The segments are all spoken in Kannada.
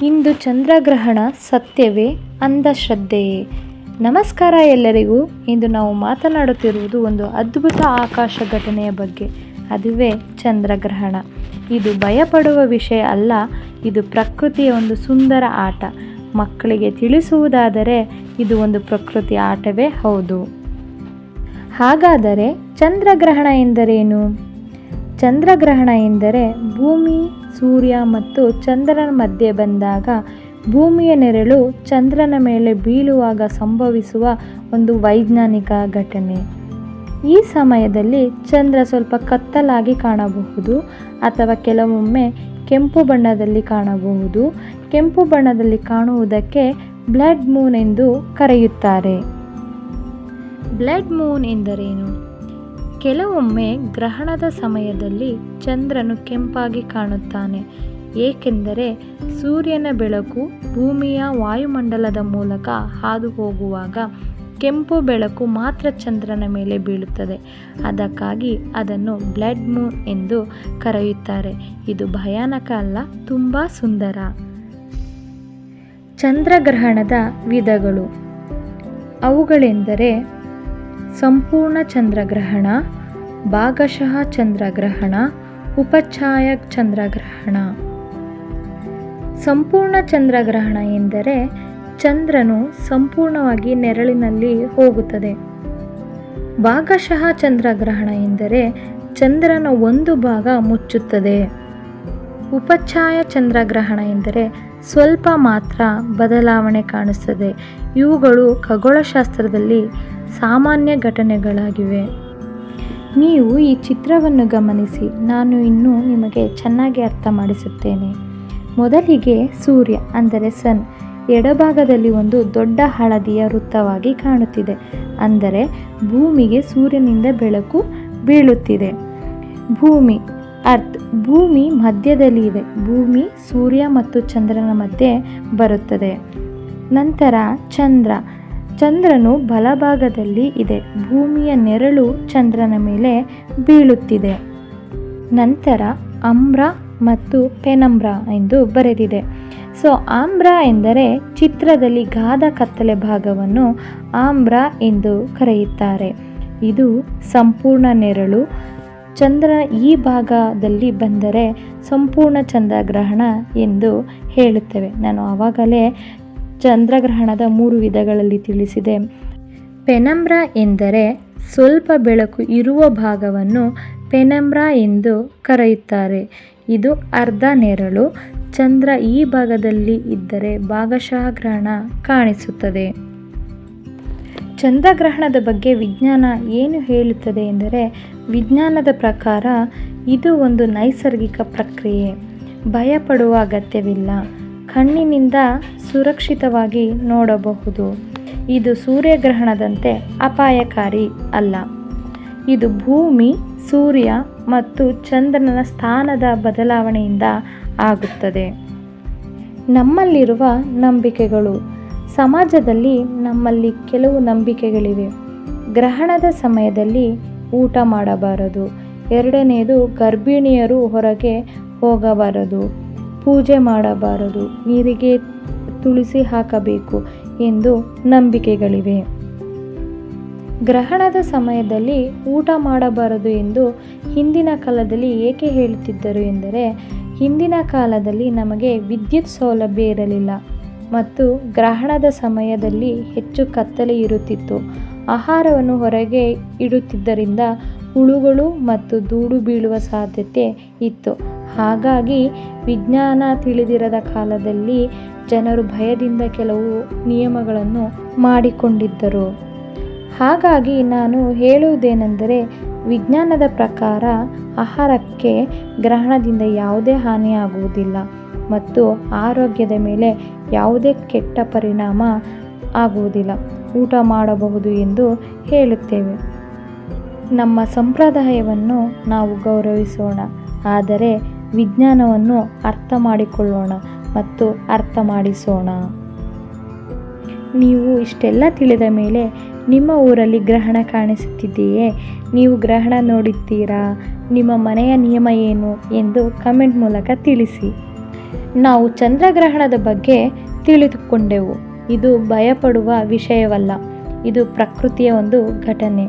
ಇಂದು ಚಂದ್ರಗ್ರಹಣ ಸತ್ಯವೇ ಅಂಧಶ್ರದ್ಧೆಯೇ? ನಮಸ್ಕಾರ ಎಲ್ಲರಿಗೂ. ಇಂದು ನಾವು ಮಾತನಾಡುತ್ತಿರುವುದು ಒಂದು ಅದ್ಭುತ ಆಕಾಶ ಘಟನೆಯ ಬಗ್ಗೆ. ಅದುವೇ ಚಂದ್ರಗ್ರಹಣ. ಇದು ಭಯಪಡುವ ವಿಷಯ ಅಲ್ಲ, ಇದು ಪ್ರಕೃತಿಯ ಒಂದು ಸುಂದರ ಆಟ. ಮಕ್ಕಳಿಗೆ ತಿಳಿಸುವುದಾದರೆ ಇದು ಒಂದು ಪ್ರಕೃತಿ ಆಟವೇ ಹೌದು. ಹಾಗಾದರೆ ಚಂದ್ರಗ್ರಹಣ ಎಂದರೇನು? ಚಂದ್ರಗ್ರಹಣ ಎಂದರೆ ಭೂಮಿ, ಸೂರ್ಯ ಮತ್ತು ಚಂದ್ರನ ಮಧ್ಯೆ ಬಂದಾಗ ಭೂಮಿಯ ನೆರಳು ಚಂದ್ರನ ಮೇಲೆ ಬೀಳುವಾಗ ಸಂಭವಿಸುವ ಒಂದು ವೈಜ್ಞಾನಿಕ ಘಟನೆ. ಈ ಸಮಯದಲ್ಲಿ ಚಂದ್ರ ಸ್ವಲ್ಪ ಕತ್ತಲಾಗಿ ಕಾಣಬಹುದು ಅಥವಾ ಕೆಲವೊಮ್ಮೆ ಕೆಂಪು ಬಣ್ಣದಲ್ಲಿ ಕಾಣಬಹುದು. ಕೆಂಪು ಬಣ್ಣದಲ್ಲಿ ಕಾಣುವುದಕ್ಕೆ ಬ್ಲಡ್ ಮೂನ್ ಎಂದು ಕರೆಯುತ್ತಾರೆ. ಬ್ಲಡ್ ಮೂನ್ ಎಂದರೇನು? ಕೆಲವೊಮ್ಮೆ ಗ್ರಹಣದ ಸಮಯದಲ್ಲಿ ಚಂದ್ರನು ಕೆಂಪಾಗಿ ಕಾಣುತ್ತಾನೆ, ಏಕೆಂದರೆ ಸೂರ್ಯನ ಬೆಳಕು ಭೂಮಿಯ ವಾಯುಮಂಡಲದ ಮೂಲಕ ಹಾದು ಹೋಗುವಾಗ ಕೆಂಪು ಬೆಳಕು ಮಾತ್ರ ಚಂದ್ರನ ಮೇಲೆ ಬೀಳುತ್ತದೆ. ಅದಕ್ಕಾಗಿ ಅದನ್ನು ಬ್ಲಡ್ ಮೂನ್ ಎಂದು ಕರೆಯುತ್ತಾರೆ. ಇದು ಭಯಾನಕ ಅಲ್ಲ, ತುಂಬ ಸುಂದರ. ಚಂದ್ರಗ್ರಹಣದ ವಿಧಗಳು ಅವುಗಳೆಂದರೆ ಸಂಪೂರ್ಣ ಚಂದ್ರಗ್ರಹಣ, ಭಾಗಶಃ ಚಂದ್ರಗ್ರಹಣ, ಉಪಛಾಯ ಚಂದ್ರಗ್ರಹಣ. ಸಂಪೂರ್ಣ ಚಂದ್ರಗ್ರಹಣ ಎಂದರೆ ಚಂದ್ರನು ಸಂಪೂರ್ಣವಾಗಿ ನೆರಳಿನಲ್ಲಿ ಹೋಗುತ್ತದೆ. ಭಾಗಶಃ ಚಂದ್ರಗ್ರಹಣ ಎಂದರೆ ಚಂದ್ರನ ಒಂದು ಭಾಗ ಮುಚ್ಚುತ್ತದೆ. ಉಪಛಾಯ ಚಂದ್ರಗ್ರಹಣ ಎಂದರೆ ಸ್ವಲ್ಪ ಮಾತ್ರ ಬದಲಾವಣೆ ಕಾಣಿಸುತ್ತದೆ. ಇವುಗಳು ಖಗೋಳಶಾಸ್ತ್ರದಲ್ಲಿ ಸಾಮಾನ್ಯ ಘಟನೆಗಳಾಗಿವೆ. ನೀವು ಈ ಚಿತ್ರವನ್ನು ಗಮನಿಸಿ, ನಾನು ಇನ್ನೂ ನಿಮಗೆ ಚೆನ್ನಾಗಿ ಅರ್ಥ ಮಾಡಿಸುತ್ತೇನೆ. ಮೊದಲಿಗೆ ಸೂರ್ಯ ಅಂದರೆ ಸನ್ ಎಡಭಾಗದಲ್ಲಿ ಒಂದು ದೊಡ್ಡ ಹಳದಿಯ ವೃತ್ತವಾಗಿ ಕಾಣುತ್ತಿದೆ, ಅಂದರೆ ಭೂಮಿಗೆ ಸೂರ್ಯನಿಂದ ಬೆಳಕು ಬೀಳುತ್ತಿದೆ. ಭೂಮಿ ಅರ್ತ್, ಭೂಮಿ ಮಧ್ಯದಲ್ಲಿ ಇದೆ. ಭೂಮಿ ಸೂರ್ಯ ಮತ್ತು ಚಂದ್ರನ ಮಧ್ಯೆ ಬರುತ್ತದೆ. ನಂತರ ಚಂದ್ರ, ಚಂದ್ರನು ಬಲಭಾಗದಲ್ಲಿ ಇದೆ. ಭೂಮಿಯ ನೆರಳು ಚಂದ್ರನ ಮೇಲೆ ಬೀಳುತ್ತಿದೆ. ನಂತರ ಅಂಬ್ರ ಮತ್ತು ಪೆನಂಬ್ರ ಎಂದು ಬರೆದಿದೆ. ಆಂಬ್ರ ಎಂದರೆ ಚಿತ್ರದಲ್ಲಿ ಗಾಢ ಕತ್ತಲೆ ಭಾಗವನ್ನು ಆಂಬ್ರ ಎಂದು ಕರೆಯುತ್ತಾರೆ. ಇದು ಸಂಪೂರ್ಣ ನೆರಳು. ಚಂದ್ರ ಈ ಭಾಗದಲ್ಲಿ ಬಂದರೆ ಸಂಪೂರ್ಣ ಚಂದ್ರಗ್ರಹಣ ಎಂದು ಹೇಳುತ್ತೇವೆ. ನಾನು ಆವಾಗಲೇ ಚಂದ್ರಗ್ರಹಣದ 3 ವಿಧಗಳಲ್ಲಿ ತಿಳಿಸಿದೆ. ಪೆನಂಬ್ರ ಎಂದರೆ ಸ್ವಲ್ಪ ಬೆಳಕು ಇರುವ ಭಾಗವನ್ನು ಪೆನಂಬ್ರ ಎಂದು ಕರೆಯುತ್ತಾರೆ. ಇದು ಅರ್ಧ ನೆರಳು. ಚಂದ್ರ ಈ ಭಾಗದಲ್ಲಿ ಇದ್ದರೆ ಭಾಗಶಃ ಗ್ರಹಣ ಕಾಣಿಸುತ್ತದೆ. ಚಂದ್ರಗ್ರಹಣದ ಬಗ್ಗೆ ವಿಜ್ಞಾನ ಏನು ಹೇಳುತ್ತದೆ ಎಂದರೆ, ವಿಜ್ಞಾನದ ಪ್ರಕಾರ ಇದು ಒಂದು ನೈಸರ್ಗಿಕ ಪ್ರಕ್ರಿಯೆ. ಭಯಪಡುವ ಅಗತ್ಯವಿಲ್ಲ. ಕಣ್ಣಿನಿಂದ ಸುರಕ್ಷಿತವಾಗಿ ನೋಡಬಹುದು. ಇದು ಸೂರ್ಯಗ್ರಹಣದಂತೆ ಅಪಾಯಕಾರಿ ಅಲ್ಲ. ಇದು ಭೂಮಿ, ಸೂರ್ಯ ಮತ್ತು ಚಂದ್ರನ ಸ್ಥಾನದ ಬದಲಾವಣೆಯಿಂದ ಆಗುತ್ತದೆ. ನಮ್ಮಲ್ಲಿರುವ ನಂಬಿಕೆಗಳು. ಸಮಾಜದಲ್ಲಿ ನಮ್ಮಲ್ಲಿ ಕೆಲವು ನಂಬಿಕೆಗಳಿವೆ. ಗ್ರಹಣದ ಸಮಯದಲ್ಲಿ ಊಟ ಮಾಡಬಾರದು. ಎರಡನೆಯದು, ಗರ್ಭಿಣಿಯರು ಹೊರಗೆ ಹೋಗಬಾರದು. ಪೂಜೆ ಮಾಡಬಾರದು. ನೀರಿಗೆ ತುಳಸಿ ಹಾಕಬೇಕು ಎಂದು ನಂಬಿಕೆಗಳಿವೆ. ಗ್ರಹಣದ ಸಮಯದಲ್ಲಿ ಊಟ ಮಾಡಬಾರದು ಎಂದು ಹಿಂದಿನ ಕಾಲದಲ್ಲಿ ಏಕೆ ಹೇಳುತ್ತಿದ್ದರು ಎಂದರೆ, ಹಿಂದಿನ ಕಾಲದಲ್ಲಿ ನಮಗೆ ವಿದ್ಯುತ್ ಸೌಲಭ್ಯ ಇರಲಿಲ್ಲ ಮತ್ತು ಗ್ರಹಣದ ಸಮಯದಲ್ಲಿ ಹೆಚ್ಚು ಕತ್ತಲೆ ಇರುತ್ತಿತ್ತು. ಆಹಾರವನ್ನು ಹೊರಗೆ ಇಡುತ್ತಿದ್ದರಿಂದ ಹುಳುಗಳು ಮತ್ತು ಧೂಳು ಬೀಳುವ ಸಾಧ್ಯತೆ ಇತ್ತು. ಹಾಗಾಗಿ ವಿಜ್ಞಾನ ತಿಳಿದಿರದ ಕಾಲದಲ್ಲಿ ಜನರು ಭಯದಿಂದ ಕೆಲವು ನಿಯಮಗಳನ್ನು ಮಾಡಿಕೊಂಡಿದ್ದರು. ಹಾಗಾಗಿ ನಾನು ಹೇಳುವುದೇನೆಂದರೆ, ವಿಜ್ಞಾನದ ಪ್ರಕಾರ ಆಹಾರಕ್ಕೆ ಗ್ರಹಣದಿಂದ ಯಾವುದೇ ಹಾನಿಯಾಗುವುದಿಲ್ಲ ಮತ್ತು ಆರೋಗ್ಯದ ಮೇಲೆ ಯಾವುದೇ ಕೆಟ್ಟ ಪರಿಣಾಮ ಆಗುವುದಿಲ್ಲ. ಊಟ ಮಾಡಬಹುದು ಎಂದು ಹೇಳುತ್ತೇವೆ. ನಮ್ಮ ಸಂಪ್ರದಾಯವನ್ನು ನಾವು ಗೌರವಿಸೋಣ, ಆದರೆ ವಿಜ್ಞಾನವನ್ನು ಅರ್ಥ ಮಾಡಿಕೊಳ್ಳೋಣ ಮತ್ತು ಅರ್ಥ ಮಾಡಿಸೋಣ. ನೀವು ಇಷ್ಟೆಲ್ಲ ತಿಳಿದ ಮೇಲೆ ನಿಮ್ಮ ಊರಲ್ಲಿ ಗ್ರಹಣ ಕಾಣಿಸುತ್ತಿದೆಯೇ? ನೀವು ಗ್ರಹಣ ನೋಡಿದ್ದೀರಾ? ನಿಮ್ಮ ಮನೆಯ ನಿಯಮ ಏನು ಎಂದು ಕಮೆಂಟ್ ಮೂಲಕ ತಿಳಿಸಿ. ನಾವು ಚಂದ್ರಗ್ರಹಣದ ಬಗ್ಗೆ ತಿಳಿದುಕೊಂಡೆವು. ಇದು ಭಯಪಡುವ ವಿಷಯವಲ್ಲ, ಇದು ಪ್ರಕೃತಿಯ ಒಂದು ಘಟನೆ.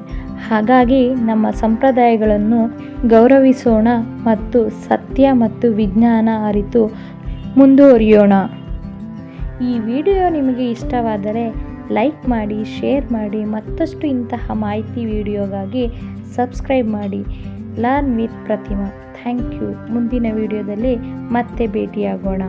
ಹಾಗಾಗಿ ನಮ್ಮ ಸಂಪ್ರದಾಯಗಳನ್ನು ಗೌರವಿಸೋಣ ಮತ್ತು ಸತ್ಯ ಮತ್ತು ವಿಜ್ಞಾನ ಅರಿತು ಮುಂದುವರಿಯೋಣ. ಈ ವಿಡಿಯೋ ನಿಮಗೆ ಇಷ್ಟವಾದರೆ ಲೈಕ್ ಮಾಡಿ, ಶೇರ್ ಮಾಡಿ. ಮತ್ತಷ್ಟು ಇಂತಹ ಮಾಹಿತಿ ವಿಡಿಯೋಗಾಗಿ ಸಬ್ಸ್ಕ್ರೈಬ್ ಮಾಡಿ. Learn with Pratima. Thank you. ಮುಂದಿನ ವಿಡಿಯೋದಲ್ಲಿ ಮತ್ತೆ ಭೇಟಿಯಾಗೋಣ.